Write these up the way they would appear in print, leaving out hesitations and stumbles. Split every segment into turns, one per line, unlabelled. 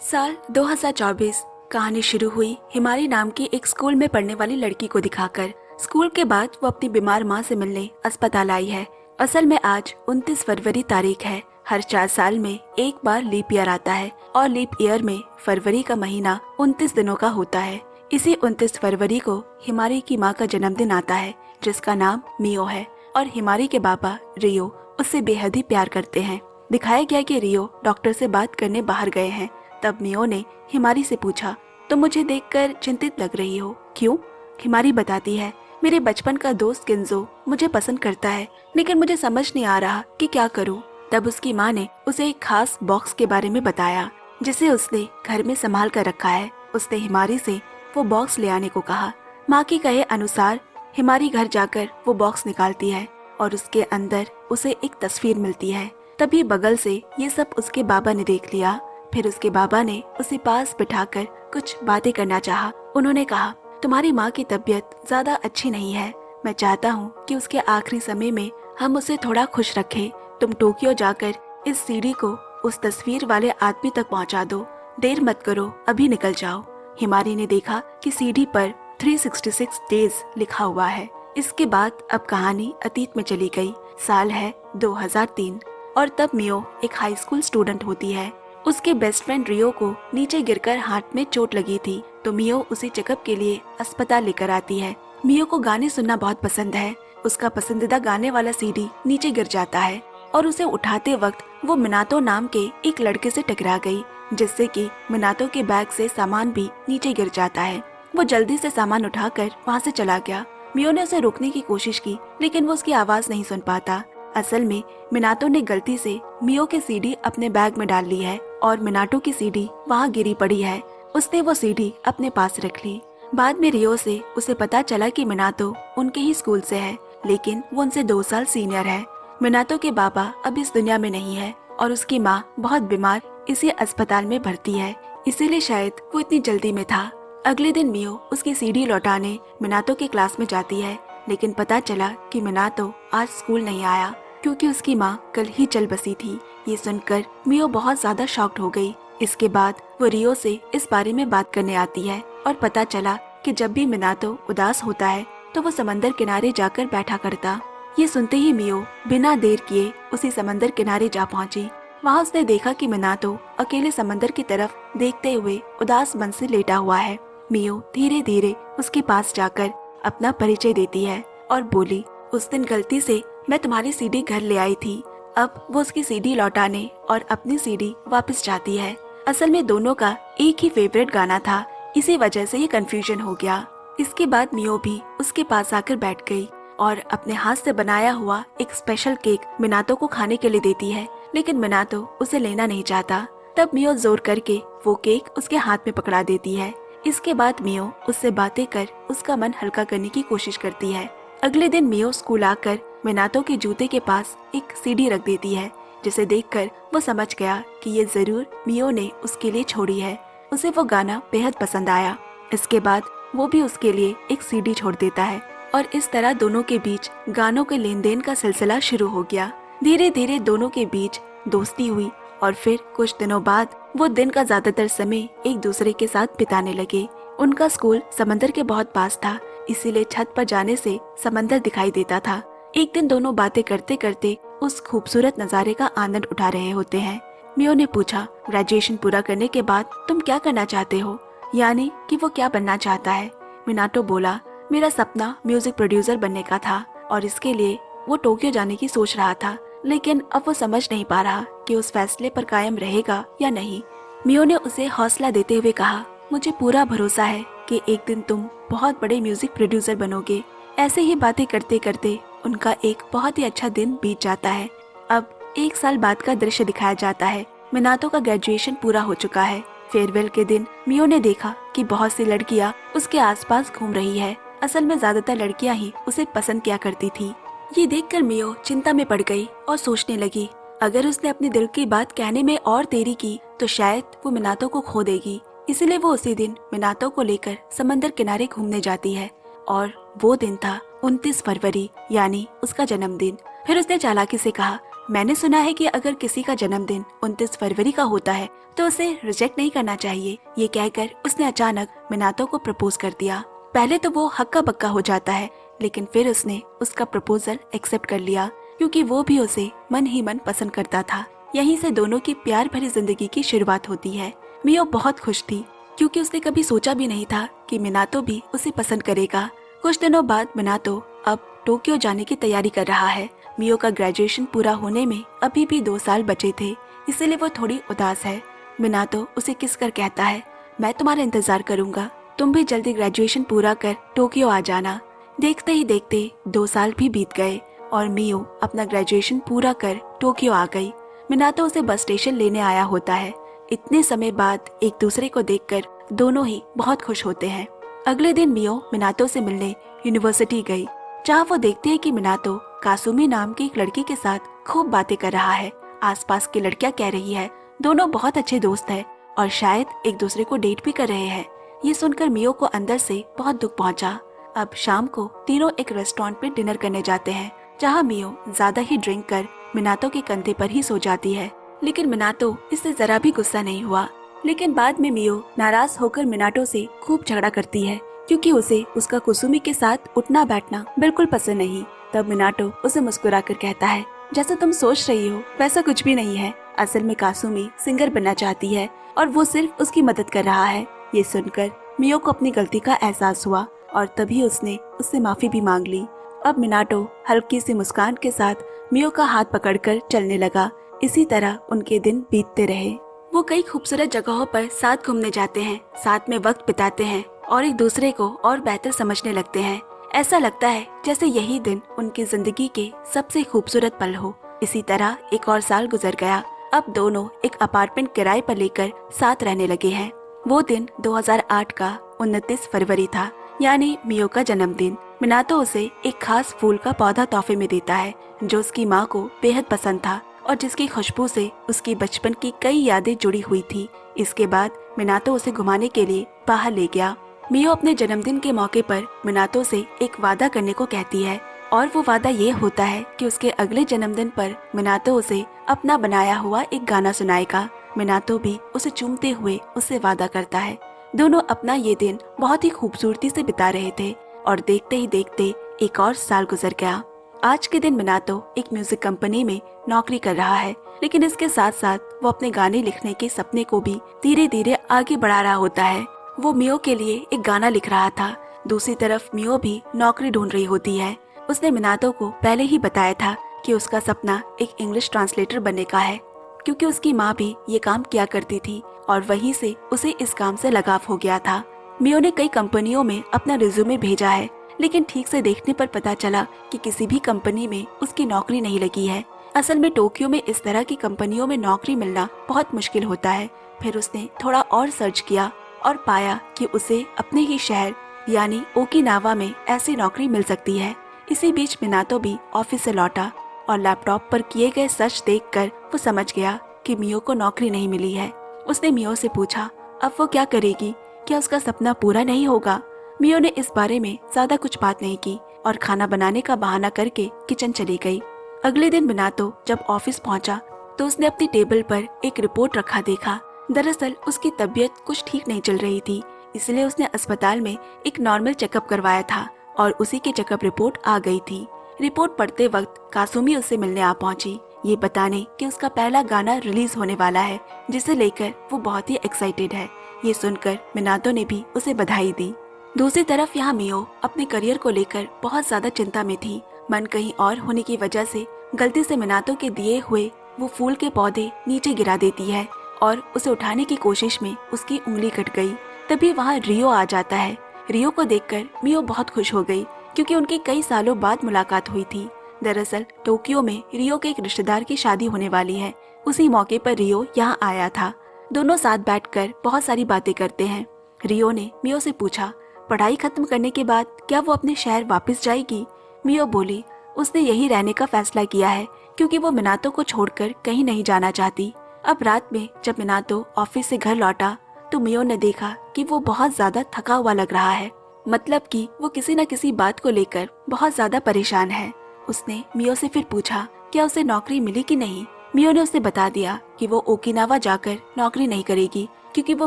साल 2024। कहानी शुरू हुई हिमारी नाम की एक स्कूल में पढ़ने वाली लड़की को दिखाकर। स्कूल के बाद वो अपनी बीमार माँ से मिलने अस्पताल आई है। असल में आज 29 फरवरी तारीख है। हर 4 साल में एक बार लीप ईयर आता है और लीप ईयर में फरवरी का महीना 29 दिनों का होता है। इसी 29 फरवरी को हिमारी की माँ का जन्मदिन आता है, जिसका नाम मियो है। और हिमारी के पापा रियो उससे बेहद ही प्यार करते हैं। दिखाया गया कि रियो डॉक्टर से बात करने बाहर गए हैं। तब मियो ने हिमारी से पूछा, तुम मुझे देखकर चिंतित लग रही हो, क्यों? हिमारी बताती है, मेरे बचपन का दोस्त किंजो मुझे पसंद करता है, लेकिन मुझे समझ नहीं आ रहा कि क्या करूं। तब उसकी माँ ने उसे एक खास बॉक्स के बारे में बताया, जिसे उसने घर में संभाल कर रखा है। उसने हिमारी से वो बॉक्स ले आने को कहा। माँ के कहे अनुसार हिमारी घर जाकर वो बॉक्स निकालती है और उसके अंदर उसे एक तस्वीर मिलती है। तभी बगल से ये सब उसके बाबा ने देख लिया। फिर उसके बाबा ने उसे पास बिठाकर कुछ बातें करना चाहा। उन्होंने कहा, तुम्हारी माँ की तबीयत ज्यादा अच्छी नहीं है। मैं चाहता हूँ कि उसके आखिरी समय में हम उसे थोड़ा खुश रखें। तुम टोक्यो जाकर इस सीडी को उस तस्वीर वाले आदमी तक पहुँचा दो। देर मत करो, अभी निकल जाओ। हिमारी ने देखा कि सीडी पर 366 डेज लिखा हुआ है। इसके बाद अब कहानी अतीत में चली गई। साल है 2003 और तब मियो एक हाई स्कूल स्टूडेंट होती है। उसके बेस्ट फ्रेंड रियो को नीचे गिरकर हाथ में चोट लगी थी, तो मियो उसे चेकअप के लिए अस्पताल लेकर आती है। मियो को गाने सुनना बहुत पसंद है। उसका पसंदीदा गाने वाला सीडी नीचे गिर जाता है और उसे उठाते वक्त वो मिनातो नाम के एक लड़के से टकरा गई, जिससे कि मिनातो के बैग से सामान भी नीचे गिर जाता है। वो जल्दी से सामान उठाकर वहाँ से चला गया। मियो ने उसे रोकने की कोशिश की, लेकिन वो उसकी आवाज नहीं सुन पाता। असल में मिनातो ने गलती से मियो की सीडी अपने बैग में डाल ली है और मिनाटो की सीडी वहाँ गिरी पड़ी है। उसने वो सीडी अपने पास रख ली। बाद में रियो से उसे पता चला कि मिनातो उनके ही स्कूल से है, लेकिन वो उनसे 2 साल सीनियर है। मिनातो के बाबा अब इस दुनिया में नहीं है और उसकी माँ बहुत बीमार इसी अस्पताल में भर्ती है, इसीलिए शायद वो इतनी जल्दी में था। अगले दिन मियो उसकी सीडी लौटाने मिनातो के क्लास में जाती है, लेकिन पता चला कि मिनातो आज स्कूल नहीं आया क्योंकि उसकी माँ कल ही चल बसी थी। ये सुनकर मियो बहुत ज्यादा शॉक्ड हो गई। इसके बाद वो रियो से इस बारे में बात करने आती है और पता चला कि जब भी मिनातो उदास होता है तो वो समंदर किनारे जाकर बैठा करता। ये सुनते ही मियो बिना देर किए उसी समंदर किनारे जा पहुंची। वहाँ उसने देखा कि मिनातो अकेले समंदर की तरफ देखते हुए उदास मन से लेटा हुआ है। मियो धीरे धीरे उसके पास जाकर अपना परिचय देती है और बोली, उस दिन गलती से मैं तुम्हारी सीडी घर ले आई थी। अब वो उसकी सीडी लौटाने और अपनी सीडी वापस चाहती है। असल में दोनों का एक ही फेवरेट गाना था, इसी वजह से ये कंफ्यूजन हो गया। इसके बाद मियो भी उसके पास आकर बैठ गई और अपने हाथ से बनाया हुआ एक स्पेशल केक मिनातो को खाने के लिए देती है, लेकिन मिनातो उसे लेना नहीं चाहता। तब मियो जोर करके वो केक उसके हाथ में पकड़ा देती है। इसके बाद मियो उससे बातें कर उसका मन हल्का करने की कोशिश करती है। अगले दिन मियो स्कूल आकर मिनातो के जूते के पास एक सीडी रख देती है, जिसे देखकर वो समझ गया कि ये जरूर मियो ने उसके लिए छोड़ी है। उसे वो गाना बेहद पसंद आया। इसके बाद वो भी उसके लिए एक सीडी छोड़ देता है और इस तरह दोनों के बीच गानों के लेन देन का सिलसिला शुरू हो गया। धीरे धीरे दोनों के बीच दोस्ती हुई और फिर कुछ दिनों बाद वो दिन का ज्यादातर समय एक दूसरे के साथ बिताने लगे। उनका स्कूल समंदर के बहुत पास था, इसीलिए छत पर जाने से समंदर दिखाई देता था। एक दिन दोनों बातें करते करते उस खूबसूरत नज़ारे का आनंद उठा रहे होते हैं। मियो ने पूछा, ग्रेजुएशन पूरा करने के बाद तुम क्या करना चाहते हो? यानी कि वो क्या बनना चाहता है? मिनाटो बोला, मेरा सपना म्यूजिक प्रोड्यूसर बनने का था और इसके लिए वो टोक्यो जाने की सोच रहा था, लेकिन अब वो समझ नहीं पा रहा कि उस फैसले पर कायम रहेगा या नहीं। मियो ने उसे हौसला देते हुए कहा, मुझे पूरा भरोसा है कि एक दिन तुम बहुत बड़े म्यूजिक प्रोड्यूसर बनोगे। ऐसे ही बातें करते करते उनका एक बहुत ही अच्छा दिन बीत जाता है। अब 1 साल बाद का दृश्य दिखाया जाता है। मिनातो का ग्रेजुएशन पूरा हो चुका है। फेयरवेल के दिन मियो ने देखा कि बहुत सी लड़कियां उसके आसपास घूम रही है। असल में ज्यादातर लड़कियां ही उसे पसंद किया करती थी। ये देखकर मियो चिंता में पड़ गई और सोचने लगी, अगर उसने अपने दिल की बात कहने में और देरी की तो शायद वो मिनातो को खो देगी। इसलिए वो उसी दिन मिनातो को लेकर समंदर किनारे घूमने जाती है और वो दिन था 29 फरवरी, यानी उसका जन्मदिन। फिर उसने चालाकी से कहा, मैंने सुना है कि अगर किसी का जन्मदिन 29 फरवरी का होता है तो उसे रिजेक्ट नहीं करना चाहिए। ये कहकर उसने अचानक मिनातो को प्रपोज कर दिया। पहले तो वो हक्का बक्का हो जाता है, लेकिन फिर उसने उसका प्रपोजल एक्सेप्ट कर लिया क्योंकि वो भी उसे मन ही मन पसंद करता था। यहीं से दोनों की प्यार भरी जिंदगी की शुरुआत होती है। मियो बहुत खुश थी क्योंकि उसने कभी सोचा भी नहीं था कि मिनातो भी उसे पसंद करेगा। कुछ दिनों बाद मिनातो अब टोक्यो जाने की तैयारी कर रहा है। मियो का ग्रेजुएशन पूरा होने में अभी भी 2 साल बचे थे, इसीलिए वो थोड़ी उदास है। मिनातो उसे किस कर कहता है, मैं तुम्हारा इंतजार करूंगा, तुम भी जल्दी ग्रेजुएशन पूरा कर टोक्यो आ जाना। देखते ही देखते 2 साल भी बीत गए और मियो अपना ग्रेजुएशन पूरा कर टोक्यो आ गई। मिनातो उसे बस स्टेशन लेने आया होता है। इतने समय बाद एक दूसरे को देखकर दोनों ही बहुत खुश होते हैं। अगले दिन मियो मिनातो से मिलने यूनिवर्सिटी गई, जहाँ वो देखती है कि मिनातो कासुमी नाम की एक लड़की के साथ खूब बातें कर रहा है। आसपास की लड़कियां कह रही है दोनों बहुत अच्छे दोस्त हैं और शायद एक दूसरे को डेट भी कर रहे हैं। ये सुनकर मियो को अंदर से बहुत दुख पहुंचा। अब शाम को तीनों एक रेस्टोरेंट पे डिनर करने जाते हैं, जहाँ मियो ज्यादा ही ड्रिंक कर मिनातो के कंधे पर ही सो जाती है। लेकिन मिनातो इससे जरा भी गुस्सा नहीं हुआ। लेकिन बाद में मियो नाराज होकर मिनातो से खूब झगड़ा करती है क्योंकि उसे उसका कुसुमी के साथ उठना बैठना बिल्कुल पसंद नहीं। तब मिनातो उसे मुस्कुराकर कहता है, जैसा तुम सोच रही हो वैसा कुछ भी नहीं है। असल में कासुमी सिंगर बनना चाहती है और वो सिर्फ उसकी मदद कर रहा है। ये सुनकर मियो को अपनी गलती का एहसास हुआ और तभी उसने उससे माफी भी मांग ली। अब मिनातो हल्की सी मुस्कान के साथ मियो का हाथ पकड़कर चलने लगा। इसी तरह उनके दिन बीतते रहे। वो कई खूबसूरत जगहों पर साथ घूमने जाते हैं, साथ में वक्त बिताते हैं और एक दूसरे को और बेहतर समझने लगते हैं। ऐसा लगता है जैसे यही दिन उनकी जिंदगी के सबसे खूबसूरत पल हो। इसी तरह एक और साल गुजर गया। अब दोनों एक अपार्टमेंट किराए पर लेकर साथ रहने लगे हैं। वो दिन 2008 का 29 फरवरी था, यानी मियो का जन्मदिन। मिनातो उसे एक खास फूल का पौधा तोहफे में देता है जो उसकी माँ को बेहद पसंद था और जिसकी खुशबू से उसकी बचपन की कई यादें जुड़ी हुई थी। इसके बाद मिनातो उसे घुमाने के लिए बाहर ले गया। मियो अपने जन्मदिन के मौके पर मिनातो से एक वादा करने को कहती है और वो वादा ये होता है कि उसके अगले जन्मदिन पर मिनातो उसे अपना बनाया हुआ एक गाना सुनाएगा। मिनातो भी उसे चूमते हुए उससे वादा करता है। दोनों अपना ये दिन बहुत ही खूबसूरती से बिता रहे थे और देखते ही देखते एक और साल गुजर गया। आज के दिन मिनातो एक म्यूजिक कंपनी में नौकरी कर रहा है, लेकिन इसके साथ साथ वो अपने गाने लिखने के सपने को भी धीरे धीरे आगे बढ़ा रहा होता है। वो मियो के लिए एक गाना लिख रहा था। दूसरी तरफ मियो भी नौकरी ढूंढ रही होती है। उसने मिनातो को पहले ही बताया था कि उसका सपना एक इंग्लिश ट्रांसलेटर बनने का है, क्योंकि उसकी माँ भी ये काम किया करती थी और वहीं से उसे इस काम से लगाव हो गया था। मियो ने कई कंपनियों में अपना रिज्यूमे भेजा है, लेकिन ठीक से देखने पर पता चला कि किसी भी कंपनी में उसकी नौकरी नहीं लगी है। असल में टोक्यो में इस तरह की कंपनियों में नौकरी मिलना बहुत मुश्किल होता है। फिर उसने थोड़ा और सर्च किया और पाया कि उसे अपने ही शहर यानी ओकिनावा में ऐसी नौकरी मिल सकती है। इसी बीच मिनातो भी ऑफिस से लौटा और लैपटॉप पर किए गए सर्च देखकर वो समझ गया कि मियो को नौकरी नहीं मिली है। उसने मियो से पूछा अब वो क्या करेगी, क्या उसका सपना पूरा नहीं होगा। मियो ने इस बारे में ज्यादा कुछ बात नहीं की और खाना बनाने का बहाना करके किचन चली गई। अगले दिन मिनातो जब ऑफिस पहुंचा तो उसने अपनी टेबल पर एक रिपोर्ट रखा देखा। दरअसल उसकी तबीयत कुछ ठीक नहीं चल रही थी, इसलिए उसने अस्पताल में एक नॉर्मल चेकअप करवाया था और उसी की चेकअप रिपोर्ट आ गई थी। रिपोर्ट पढ़ते वक्त कासुमी उससे मिलने आ पहुंची, ये बताने कि उसका पहला गाना रिलीज होने वाला है, जिसे लेकर वो बहुत ही एक्साइटेड है। ये सुनकर मिनातो ने भी उसे बधाई दी। दूसरी तरफ यहाँ मियो अपने करियर को लेकर बहुत ज्यादा चिंता में थी। मन कहीं और होने की वजह से गलती से मिनातो के दिए हुए वो फूल के पौधे नीचे गिरा देती है और उसे उठाने की कोशिश में उसकी उंगली कट गई। तभी वहाँ रियो आ जाता है। रियो को देखकर मियो बहुत खुश हो गई क्योंकि उनकी कई सालों बाद मुलाकात हुई थी। दरअसल टोक्यो में रियो के एक रिश्तेदार की शादी होने वाली है। उसी मौके पर रियो यहाँ आया था। दोनों साथ बैठकर बहुत सारी बातें करते हैं। रियो ने मियो से पूछा पढ़ाई खत्म करने के बाद क्या वो अपने शहर वापस जाएगी। मियो बोली उसने यही रहने का फैसला किया है क्योंकि वो मिनातो को छोड़कर कहीं नहीं जाना चाहती। अब रात में जब मिनातो ऑफिस से घर लौटा तो मियो ने देखा कि वो बहुत ज्यादा थका हुआ लग रहा है, मतलब कि वो किसी न किसी बात को लेकर बहुत ज्यादा परेशान है। उसने मियो से फिर पूछा क्या उसे नौकरी मिली कि नहीं। मियो ने उसे बता दिया कि वो ओकिनावा जाकर नौकरी नहीं करेगी क्योंकि वो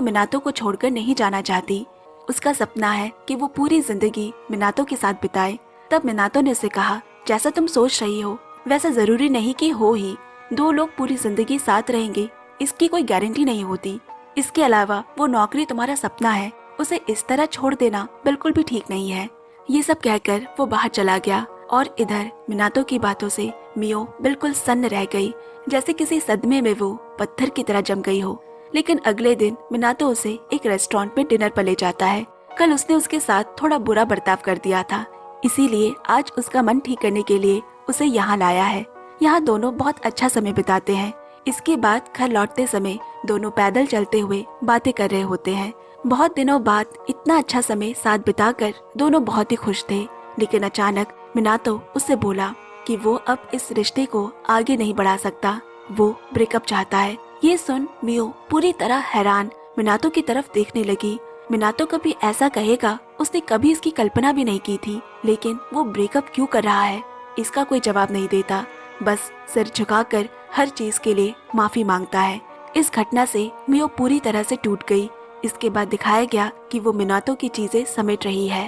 मिनातो को छोड़कर नहीं जाना चाहती। उसका सपना है कि वो पूरी जिंदगी मिनातो के साथ बिताए। तब मिनातो ने उसे कहा, जैसा तुम सोच रही हो वैसा जरूरी नहीं कि हो ही। दो लोग पूरी जिंदगी साथ रहेंगे इसकी कोई गारंटी नहीं होती। इसके अलावा वो नौकरी तुम्हारा सपना है, उसे इस तरह छोड़ देना बिल्कुल भी ठीक नहीं है। ये सब कहकर वो बाहर चला गया और इधर मिनातो की बातों से मियो बिल्कुल सन्न रह गई, जैसे किसी सदमे में वो पत्थर की तरह जम गई हो। लेकिन अगले दिन मिनातो उसे एक रेस्टोरेंट में डिनर पर ले जाता है। कल उसने उसके साथ थोड़ा बुरा बर्ताव कर दिया था, इसीलिए आज उसका मन ठीक करने के लिए उसे यहाँ लाया है। यहाँ दोनों बहुत अच्छा समय बिताते हैं। इसके बाद घर लौटते समय दोनों पैदल चलते हुए बातें कर रहे होते हैं। बहुत दिनों बाद इतना अच्छा समय साथ बिताकर दोनों बहुत ही खुश थे। लेकिन अचानक मिनातो उससे बोला कि वो अब इस रिश्ते को आगे नहीं बढ़ा सकता, वो ब्रेकअप चाहता है। ये सुन मियो पूरी तरह हैरान मिनातो की तरफ देखने लगी। मिनातो कभी ऐसा कहेगा उसने कभी इसकी कल्पना भी नहीं की थी। लेकिन वो ब्रेकअप क्यों कर रहा है इसका कोई जवाब नहीं देता, बस सिर झुकाकर हर चीज के लिए माफी मांगता है। इस घटना से मियो पूरी तरह से टूट गई। इसके बाद दिखाया गया कि वो मिनातो की चीजें समेट रही है।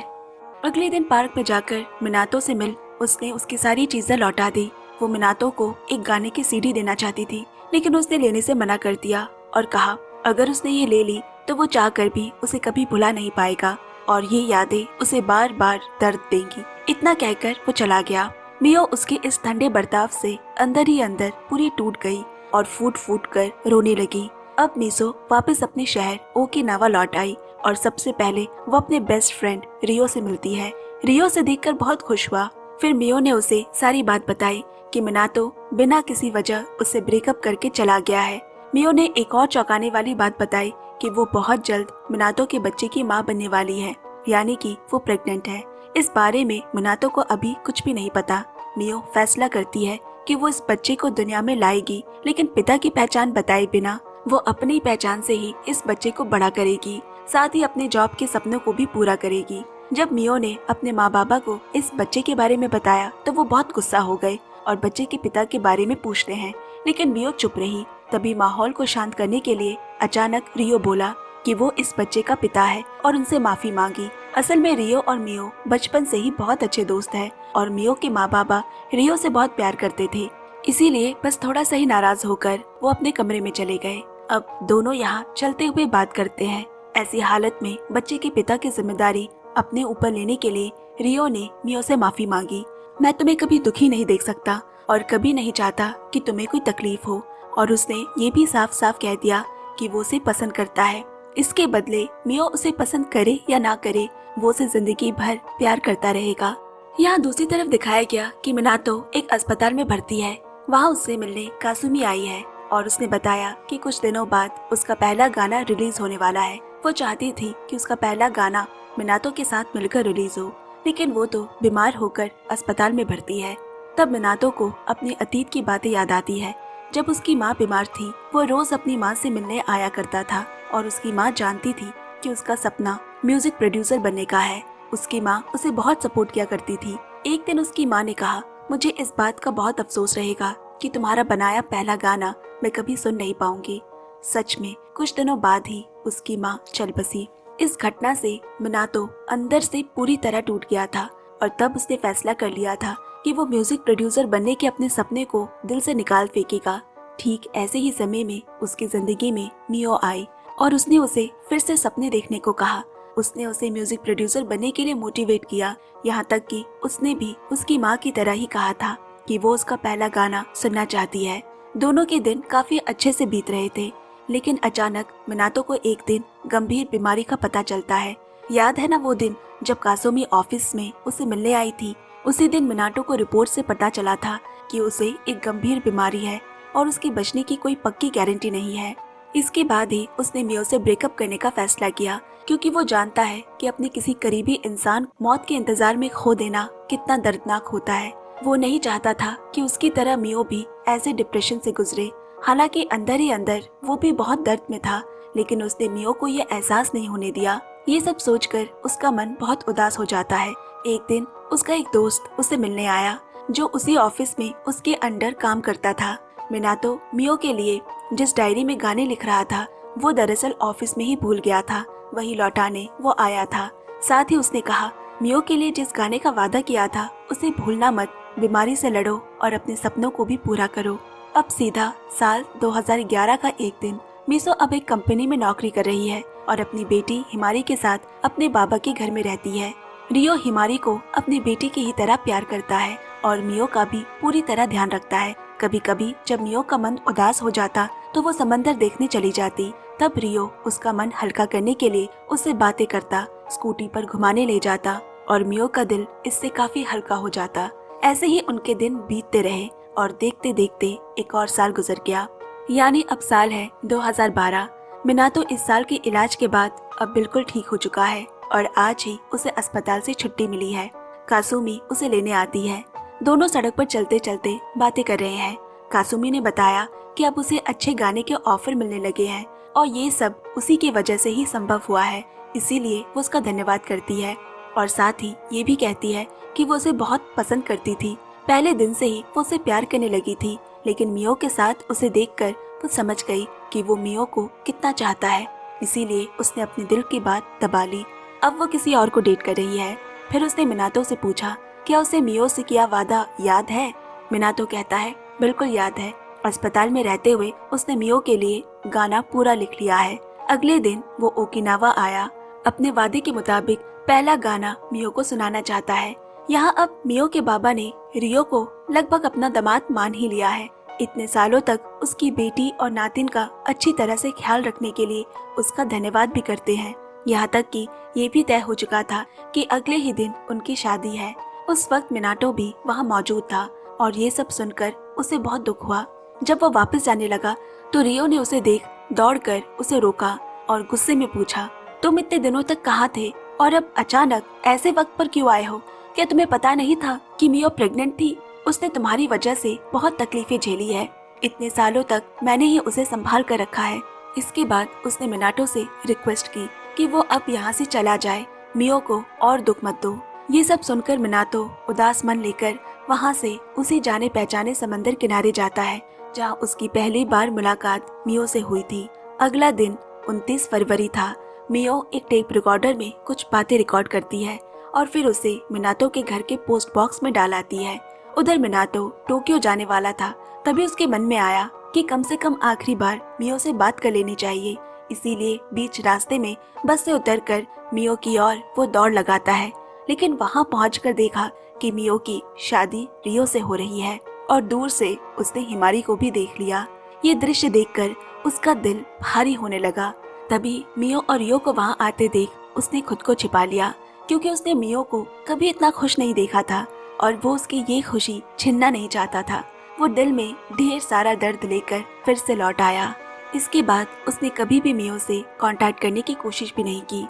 अगले दिन पार्क में जाकर मिनातो से मिल उसने उसकी सारी चीजें लौटा दी। वो मिनातो को एक गाने की सीडी देना चाहती थी, लेकिन उसने लेने से मना कर दिया और कहा अगर उसने ये ले ली तो वो चाह कर भी उसे कभी भुला नहीं पाएगा और ये यादें उसे बार बार दर्द देंगी। इतना कहकर वो चला गया। मियो उसके इस ठंडे बर्ताव से अंदर ही अंदर पूरी टूट गई और फूट फूट कर रोने लगी। अब मिसो वापस अपने शहर ओकिनावा लौट आई और सबसे पहले वो अपने बेस्ट फ्रेंड रियो से मिलती है। रियो से देखकर बहुत खुश हुआ। फिर मियो ने उसे सारी बात बताई कि मिनातो बिना किसी वजह उससे ब्रेकअप करके चला गया है। मियो ने एक और चौंकाने वाली बात बताई कि वो बहुत जल्द मिनातो के बच्चे की माँ बनने वाली है, यानी कि वो प्रेग्नेंट है। इस बारे में मिनातो को अभी कुछ भी नहीं पता। मियो फैसला करती है कि वो इस बच्चे को दुनिया में लाएगी, लेकिन पिता की पहचान बताए बिना वो अपनी पहचान से ही इस बच्चे को बड़ा करेगी, साथ ही अपने जॉब के सपनों को भी पूरा करेगी। जब मियो ने अपने माँ बाबा को इस बच्चे के बारे में बताया तो वो बहुत गुस्सा हो गए और बच्चे के पिता के बारे में पूछते हैं, लेकिन मियो चुप रही। तभी माहौल को शांत करने के लिए अचानक रियो बोला कि वो इस बच्चे का पिता है और उनसे माफी मांगी। असल में रियो और मियो बचपन से ही बहुत अच्छे दोस्त हैं और मियो के माँ बाबा रियो से बहुत प्यार करते थे, इसीलिए बस थोड़ा सा ही नाराज होकर वो अपने कमरे में चले गए। अब दोनों यहाँ चलते हुए बात करते हैं। ऐसी हालत में बच्चे के पिता की जिम्मेदारी अपने ऊपर लेने के लिए रियो ने मियो से माफी मांगी। मैं तुम्हें कभी दुखी नहीं देख सकता और कभी नहीं चाहता कि तुम्हें कोई तकलीफ हो। और उसने ये भी साफ साफ कह दिया कि वो उसे पसंद करता है। इसके बदले मियो उसे पसंद करे या ना करे, वो उसे जिंदगी भर प्यार करता रहेगा। यहाँ दूसरी तरफ दिखाया गया कि मिनातो एक अस्पताल में भर्ती है। वहाँ उससे मिलने कासुमी आई है और उसने बताया कि कुछ दिनों बाद उसका पहला गाना रिलीज होने वाला है। वो चाहती थी कि उसका पहला गाना मिनातो के साथ मिलकर रिलीज हो, लेकिन वो तो बीमार होकर अस्पताल में भर्ती है। तब मिनातो को अपने अतीत की बातें याद आती है। जब उसकी माँ बीमार थी वो रोज अपनी माँ से मिलने आया करता था और उसकी माँ जानती थी कि उसका सपना म्यूजिक प्रोड्यूसर बनने का है। उसकी माँ उसे बहुत सपोर्ट किया करती थी। एक दिन उसकी माँ ने कहा, मुझे इस बात का बहुत अफसोस रहेगा कि तुम्हारा बनाया पहला गाना मैं कभी सुन नहीं पाऊंगी। सच में कुछ दिनों बाद ही उसकी माँ चल बसी। इस घटना से मिनातो अंदर से पूरी तरह टूट गया था और तब उसने फैसला कर लिया था कि वो म्यूजिक प्रोड्यूसर बनने के अपने सपने को दिल से निकाल फेंकेगा। ठीक ऐसे ही समय में उसकी जिंदगी में मियो आई और उसने उसे फिर से सपने देखने को कहा। उसने उसे म्यूजिक प्रोड्यूसर बनने के लिए मोटिवेट किया, यहाँ तक कि उसने भी उसकी माँ की तरह ही कहा था कि वो उसका पहला गाना सुनना चाहती है। दोनों के दिन काफी अच्छे से बीत रहे थे, लेकिन अचानक मिनातो को एक दिन गंभीर बीमारी का पता चलता है। याद है ना वो दिन जब कासुमी ऑफिस में उसे मिलने आई थी? उसी दिन मिनातो को रिपोर्ट से पता चला था कि उसे एक गंभीर बीमारी है और उसके बचने की कोई पक्की गारंटी नहीं है। इसके बाद ही उसने मियो से ब्रेकअप करने का फैसला किया, क्योंकि वो जानता है कि अपने किसी करीबी इंसान मौत के इंतजार में खो देना कितना दर्दनाक होता है। वो नहीं चाहता था कि उसकी तरह मियो भी ऐसे डिप्रेशन से गुजरे। हालांकि अंदर ही अंदर वो भी बहुत दर्द में था, लेकिन उसने मियो को ये एहसास नहीं होने दिया। ये सब सोचकर उसका मन बहुत उदास हो जाता है। एक दिन उसका एक दोस्त उसे मिलने आया। जो उसी ऑफिस में उसके अंडर काम करता था। मिनातो मियो के लिए जिस डायरी में गाने लिख रहा था वो दरअसल ऑफिस में ही भूल गया था, वही लौटाने वो आया था। साथ ही उसने कहा, मियो के लिए जिस गाने का वादा किया था उसे भूलना मत, बीमारी से लड़ो और अपने सपनों को भी पूरा करो। अब सीधा साल 2011 का एक दिन। मिसो अब एक कंपनी में नौकरी कर रही है और अपनी बेटी हिमारी के साथ अपने बाबा के घर में रहती है। रियो हिमारी को अपनी बेटी की ही तरह प्यार करता है और मियो का भी पूरी तरह ध्यान रखता है। कभी कभी जब मियो का मन उदास हो जाता तो वो समंदर देखने चली जाती। तब रियो उसका मन हल्का करने के लिए उससे बातें करता, स्कूटी पर घुमाने ले जाता और मियो का दिल इससे काफी हल्का हो जाता। ऐसे ही उनके दिन बीतते रहे और देखते देखते एक और साल गुजर गया, यानी अब साल है 2012। मिनातो इस साल के इलाज के बाद अब बिल्कुल ठीक हो चुका है और आज ही उसे अस्पताल से छुट्टी मिली है। कासुमी उसे लेने आती है। दोनों सड़क पर चलते चलते बातें कर रहे हैं। कासुमी ने बताया कि अब उसे अच्छे गाने के ऑफर मिलने लगे हैं और ये सब उसी की वजह से ही संभव हुआ है, इसीलिए वो उसका धन्यवाद करती है और साथ ही ये भी कहती है कि वो उसे बहुत पसंद करती थी। पहले दिन से ही वो उसे प्यार करने लगी थी, लेकिन मियो के साथ उसे देखकर वो समझ गई कि वो मियो को कितना चाहता है, इसीलिए उसने अपने दिल की बात दबा ली। अब वो किसी और को डेट कर रही है। फिर उसने मिनातो से पूछा, क्या उसे मियो से किया वादा याद है? मिनातो कहता है, बिल्कुल याद है। अस्पताल में रहते हुए उसने मियो के लिए गाना पूरा लिख लिया है। अगले दिन वो ओकिनावा आया। अपने वादे के मुताबिक पहला गाना मियो को सुनाना चाहता है। यहाँ अब मियो के बाबा ने रियो को लगभग अपना दामाद मान ही लिया है। इतने सालों तक उसकी बेटी और नातिन का अच्छी तरह से ख्याल रखने के लिए उसका धन्यवाद भी करते हैं। यहाँ तक कि ये भी तय हो चुका था कि अगले ही दिन उनकी शादी है। उस वक्त मिनाटो भी वहाँ मौजूद था और ये सब सुनकर उसे बहुत दुख हुआ। जब वो वापस जाने लगा तो रियो ने उसे देख दौड़कर उसे रोका और गुस्से में पूछा, तुम इतने दिनों तक कहाँ थे और अब अचानक ऐसे वक्त पर क्यों आए हो? क्या तुम्हें पता नहीं था कि मियो प्रेग्नेंट थी? उसने तुम्हारी वजह से बहुत तकलीफें झेली है। इतने सालों तक मैंने ही उसे संभाल कर रखा है। इसके बाद उसने मिनाटो से रिक्वेस्ट की कि वो अब यहाँ से चला जाए, मियो को और दुख मत दो। ये सब सुनकर मिनातो उदास मन लेकर वहाँ से उसी जाने पहचाने समंदर किनारे जाता है जहाँ उसकी पहली बार मुलाकात मियो से हुई थी। अगला दिन 29 फरवरी था। मियो एक टेप रिकॉर्डर में कुछ बातें रिकॉर्ड करती है और फिर उसे मिनातो के घर के पोस्ट बॉक्स में डाल आती है। उधर मिनातो टोक्यो जाने वाला था, तभी उसके मन में आया कि कम से कम आखिरी बार मियो से बात कर लेनी चाहिए। इसीलिए बीच रास्ते में बस से उतरकर मियो की ओर वो दौड़ लगाता है, लेकिन वहाँ पहुंचकर देखा कि मियो की शादी रियो से हो रही है और दूर से उसने हिमारी को भी देख लिया। ये दृश्य देखकर उसका दिल भारी होने लगा। तभी मियो और रियो को वहाँ आते देख उसने खुद को छिपा लिया, क्योंकि उसने मियो को कभी इतना खुश नहीं देखा था और वो उसकी ये खुशी छीनना नहीं चाहता था। वो दिल में ढेर सारा दर्द लेकर फिर से लौट आया। इसके बाद उसने कभी भी मियो से कांटेक्ट करने की कोशिश भी नहीं की।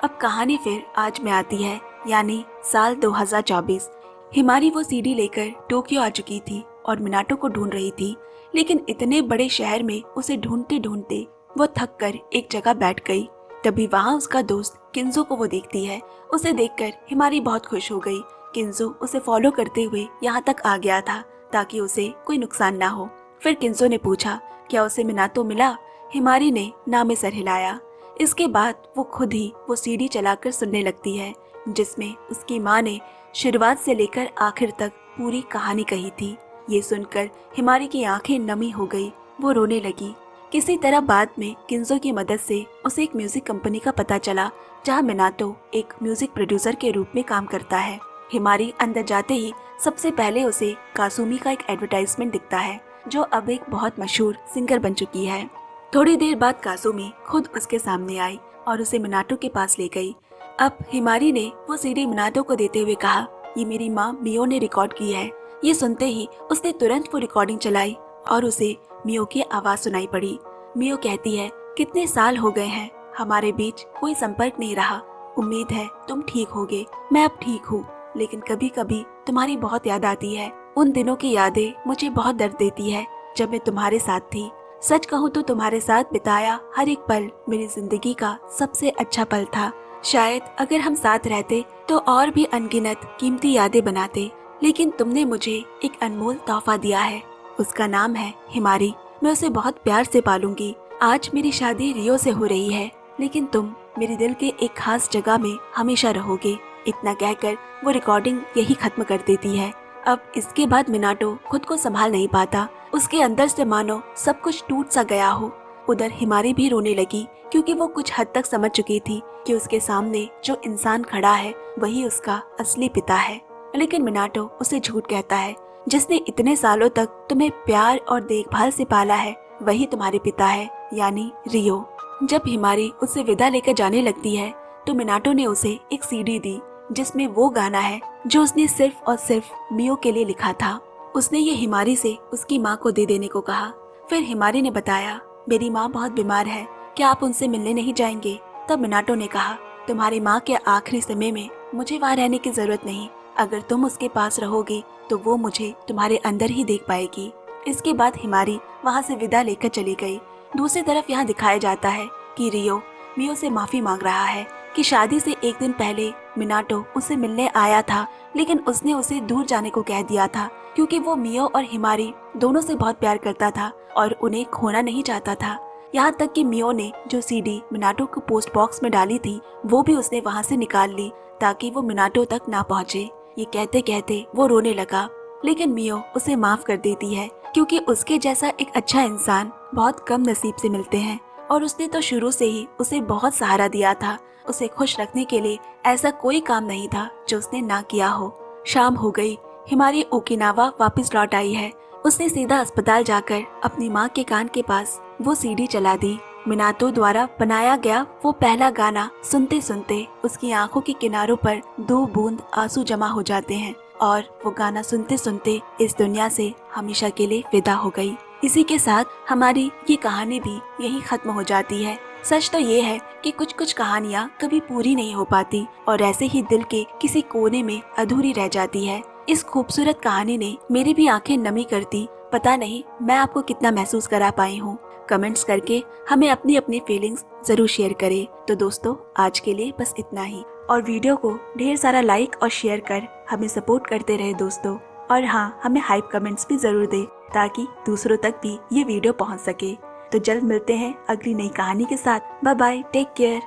अब कहानी फिर आज में आती है, यानी साल 2024। हिमारी वो सीडी लेकर टोक्यो आ चुकी थी और मिनाटो को ढूंढ रही थी, लेकिन इतने बड़े शहर में उसे ढूंढते ढूंढते वो थक कर एक जगह बैठ गई। तभी वहाँ उसका दोस्त किंजो को वो देखती है। उसे देखकर हिमारी बहुत खुश हो गई। किंजो उसे फॉलो करते हुए यहाँ तक आ गया था ताकि उसे कोई नुकसान ना हो। फिर किंजो ने पूछा, क्या उसे मिनातो मिला? हिमारी ने ना में सर हिलाया। इसके बाद वो खुद ही वो सीडी चलाकर सुनने लगती है, जिसमें उसकी माँ ने शुरुआत से लेकर आखिर तक पूरी कहानी कही थी। ये सुनकर हिमारी की आंखें नमी हो गई, वो रोने लगी। किसी तरह बाद में किंजो की मदद से उसे एक म्यूजिक कंपनी का पता चला जहाँ मिनातो एक म्यूजिक प्रोड्यूसर के रूप में काम करता है। हिमारी अंदर जाते ही सबसे पहले उसे कासुमी का एक एडवर्टाइजमेंट दिखता है, जो अब एक बहुत मशहूर सिंगर बन चुकी है। थोड़ी देर बाद कासुमी खुद उसके सामने आई और उसे मिनाटो के पास ले गई। अब हिमारी ने वो सीडी मिनाटो को देते हुए कहा, ये मेरी माँ मियो ने रिकॉर्ड की है। ये सुनते ही उसने तुरंत वो रिकॉर्डिंग चलाई और उसे मियो की आवाज सुनाई पड़ी। मियो कहती है, कितने साल हो गए हैं, हमारे बीच कोई संपर्क नहीं रहा। उम्मीद है तुम ठीक होगे। मैं अब ठीक हूँ, लेकिन कभी कभी तुम्हारी बहुत याद आती है। उन दिनों की यादें मुझे बहुत दर्द देती है जब मैं तुम्हारे साथ थी। सच कहूँ तो तुम्हारे साथ बिताया हर एक पल मेरी जिंदगी का सबसे अच्छा पल था। शायद अगर हम साथ रहते तो और भी अनगिनत कीमती यादें बनाते। लेकिन तुमने मुझे एक अनमोल तोहफा दिया है। उसका नाम है हिमारी। मैं उसे बहुत प्यार से पालूंगी। आज मेरी शादी रियो से हो रही है, लेकिन तुम मेरे दिल के एक खास जगह में हमेशा रहोगे। इतना कहकर वो रिकॉर्डिंग यही खत्म कर देती है। अब इसके बाद मिनाटो खुद को संभाल नहीं पाता। उसके अंदर से मानो सब कुछ टूट सा गया हो। उधर हिमारी भी रोने लगी, क्योंकि वो कुछ हद तक समझ चुकी थी कि उसके सामने जो इंसान खड़ा है वही उसका असली पिता है। लेकिन मिनाटो उसे झूठ कहता है। जिसने इतने सालों तक तुम्हें प्यार और देखभाल से पाला है वही तुम्हारे पिता है, यानी रियो। जब हिमारी उससे विदा लेकर जाने लगती है तो मिनाटो ने उसे एक सीडी दी, जिसमें वो गाना है जो उसने सिर्फ और सिर्फ मियो के लिए लिखा था। उसने ये हिमारी से उसकी माँ को दे देने को कहा। फिर हिमारी ने बताया, मेरी माँ बहुत बीमार है, क्या आप उनसे मिलने नहीं जाएंगे? तब मिनाटो ने कहा, तुम्हारी माँ के आखिरी समय में मुझे वहाँ रहने की जरूरत नहीं। अगर तुम उसके पास रहोगे तो वो मुझे तुम्हारे अंदर ही देख पाएगी। इसके बाद हिमारी वहाँ से विदा लेकर चली गई। दूसरी तरफ यहाँ दिखाया जाता है कि रियो मियो से माफी मांग रहा है कि शादी से एक दिन पहले मिनाटो उसे मिलने आया था, लेकिन उसने उसे दूर जाने को कह दिया था, क्योंकि वो मियो और हिमारी दोनों से बहुत प्यार करता था और उन्हें खोना नहीं चाहता था। यहाँ तक कि मियो ने जो सीडी मिनाटो को पोस्ट बॉक्स में डाली थी वो भी उसने वहाँ से निकाल ली, ताकि वो मिनाटो तक ना पहुँचे। ये कहते कहते वो रोने लगा, लेकिन मियो उसे माफ कर देती है, क्योंकि उसके जैसा एक अच्छा इंसान बहुत कम नसीब से मिलते हैं और उसने तो शुरू से ही उसे बहुत सहारा दिया था। उसे खुश रखने के लिए ऐसा कोई काम नहीं था जो उसने ना किया हो। शाम हो गई। हिमारी ओकिनावा वापस लौट आई है। उसने सीधा अस्पताल जाकर अपनी माँ के कान के पास वो सीडी चला दी। मिनाटो द्वारा बनाया गया वो पहला गाना सुनते सुनते उसकी आंखों के किनारों पर 2 बूंद आंसू जमा हो जाते हैं और वो गाना सुनते सुनते इस दुनिया से हमेशा के लिए विदा हो गई। इसी के साथ हमारी ये कहानी भी यही खत्म हो जाती है। सच तो ये है कि कुछ कुछ कहानियाँ कभी पूरी नहीं हो पाती और ऐसे ही दिल के किसी कोने में अधूरी रह जाती है। इस खूबसूरत कहानी ने मेरी भी आंखें नमी कर दी। पता नहीं मैं आपको कितना महसूस करा पाई हूँ। कमेंट्स करके हमें अपनी अपनी फीलिंग्स जरूर शेयर करें। तो दोस्तों, आज के लिए बस इतना ही, और वीडियो को ढेर सारा लाइक और शेयर कर हमें सपोर्ट करते रहे दोस्तों। और हाँ, हमें हाइप कमेंट्स भी जरूर दे, ताकि दूसरों तक भी ये वीडियो पहुंच सके। तो जल्द मिलते हैं अगली नई कहानी के साथ। Bye bye, take care.